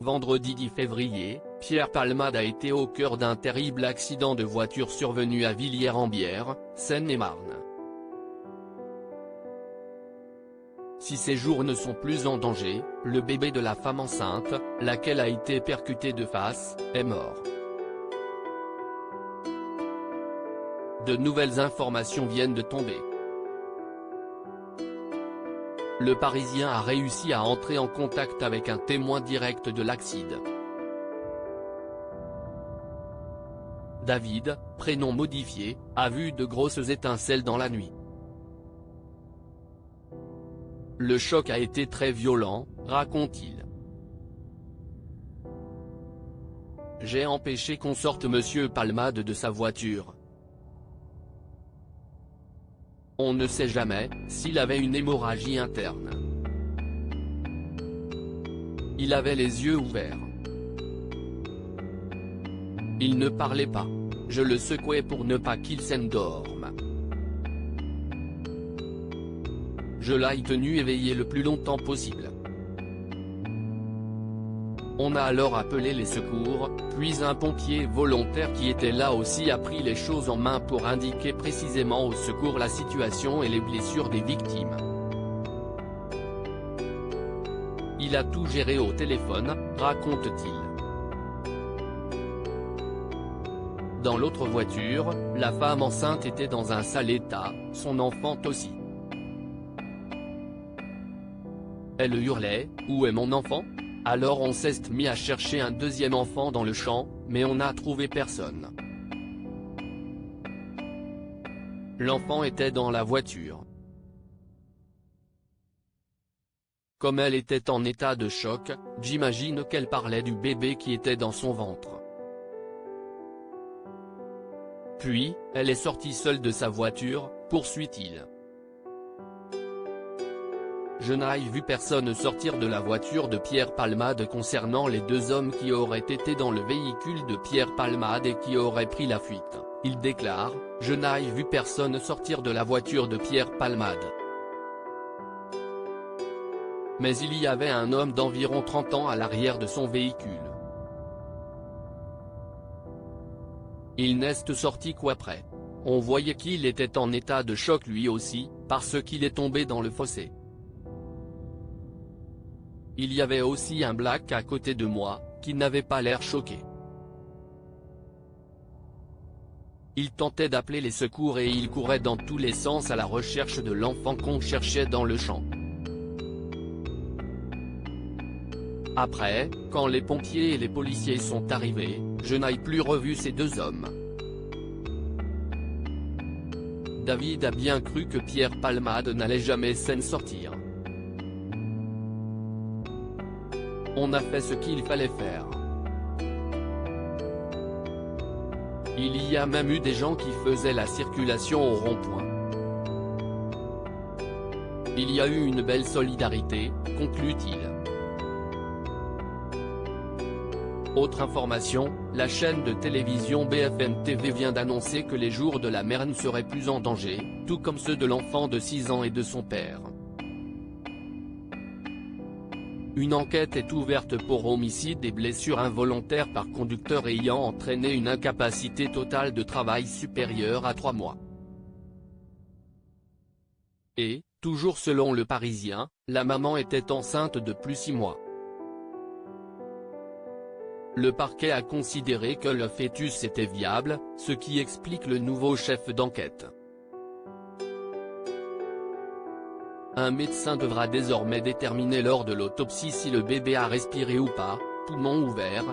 vendredi 10 février, Pierre Palmade a été au cœur d'un terrible accident de voiture survenu à Villiers-en-Bière, Seine-et-Marne. Si ses jours ne sont plus en danger, le bébé de la femme enceinte, laquelle a été percutée de face, est mort. De nouvelles informations viennent de tomber. Le Parisien a réussi à entrer en contact avec un témoin direct de l'accident. David, prénom modifié, a vu de grosses étincelles dans la nuit. Le choc a été très violent, raconte-t-il. J'ai empêché qu'on sorte Monsieur Palmade de sa voiture. On ne sait jamais s'il avait une hémorragie interne. Il avait les yeux ouverts. Il ne parlait pas. Je le secouais pour ne pas qu'il s'endorme. Je l'ai tenu éveillé le plus longtemps possible. On a alors appelé les secours, puis un pompier volontaire qui était là aussi a pris les choses en main pour indiquer précisément au secours la situation et les blessures des victimes. Il a tout géré au téléphone, raconte-t-il. Dans l'autre voiture, la femme enceinte était dans un sale état, son enfant aussi. Elle hurlait « Où est mon enfant ?» Alors on s'est mis à chercher un deuxième enfant dans le champ, mais on n'a trouvé personne. L'enfant était dans la voiture. Comme elle était en état de choc, j'imagine qu'elle parlait du bébé qui était dans son ventre. Puis, elle est sortie seule de sa voiture, poursuit-il. Je n'ai vu personne sortir de la voiture de Pierre Palmade. Concernant les deux hommes qui auraient été dans le véhicule de Pierre Palmade et qui auraient pris la fuite, il déclare « Je n'ai vu personne sortir de la voiture de Pierre Palmade. Mais il y avait un homme d'environ 30 ans à l'arrière de son véhicule. Il n'est sorti qu'après. On voyait qu'il était en état de choc lui aussi, parce qu'il est tombé dans le fossé. Il y avait aussi un black à côté de moi, qui n'avait pas l'air choqué. Il tentait d'appeler les secours et il courait dans tous les sens à la recherche de l'enfant qu'on cherchait dans le champ. Après, quand les pompiers et les policiers sont arrivés, je n'ai plus revu ces deux hommes. David a bien cru que Pierre Palmade n'allait jamais s'en sortir. On a fait ce qu'il fallait faire. Il y a même eu des gens qui faisaient la circulation au rond-point. Il y a eu une belle solidarité, conclut-il. Autre information, la chaîne de télévision BFM TV vient d'annoncer que les jours de la mère ne seraient plus en danger, tout comme ceux de l'enfant de 6 ans et de son père. Une enquête est ouverte pour homicide et blessures involontaires par conducteur ayant entraîné une incapacité totale de travail supérieure à 3 mois. Et, toujours selon Le Parisien, la maman était enceinte de plus 6 mois. Le parquet a considéré que le fœtus était viable, ce qui explique le nouveau chef d'enquête. Un médecin devra désormais déterminer lors de l'autopsie si le bébé a respiré ou pas, poumon ouvert.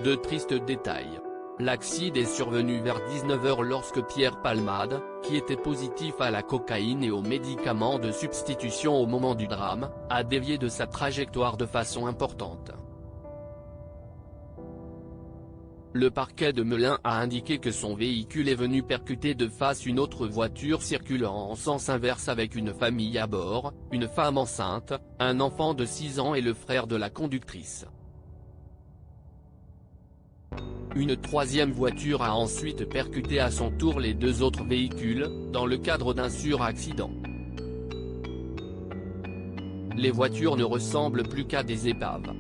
De tristes détails. L'accident est survenu vers 19 h lorsque Pierre Palmade, qui était positif à la cocaïne et aux médicaments de substitution au moment du drame, a dévié de sa trajectoire de façon importante. Le parquet de Melun a indiqué que son véhicule est venu percuter de face une autre voiture circulant en sens inverse avec une famille à bord, une femme enceinte, un enfant de 6 ans et le frère de la conductrice. Une troisième voiture a ensuite percuté à son tour les deux autres véhicules, dans le cadre d'un suraccident. Les voitures ne ressemblent plus qu'à des épaves.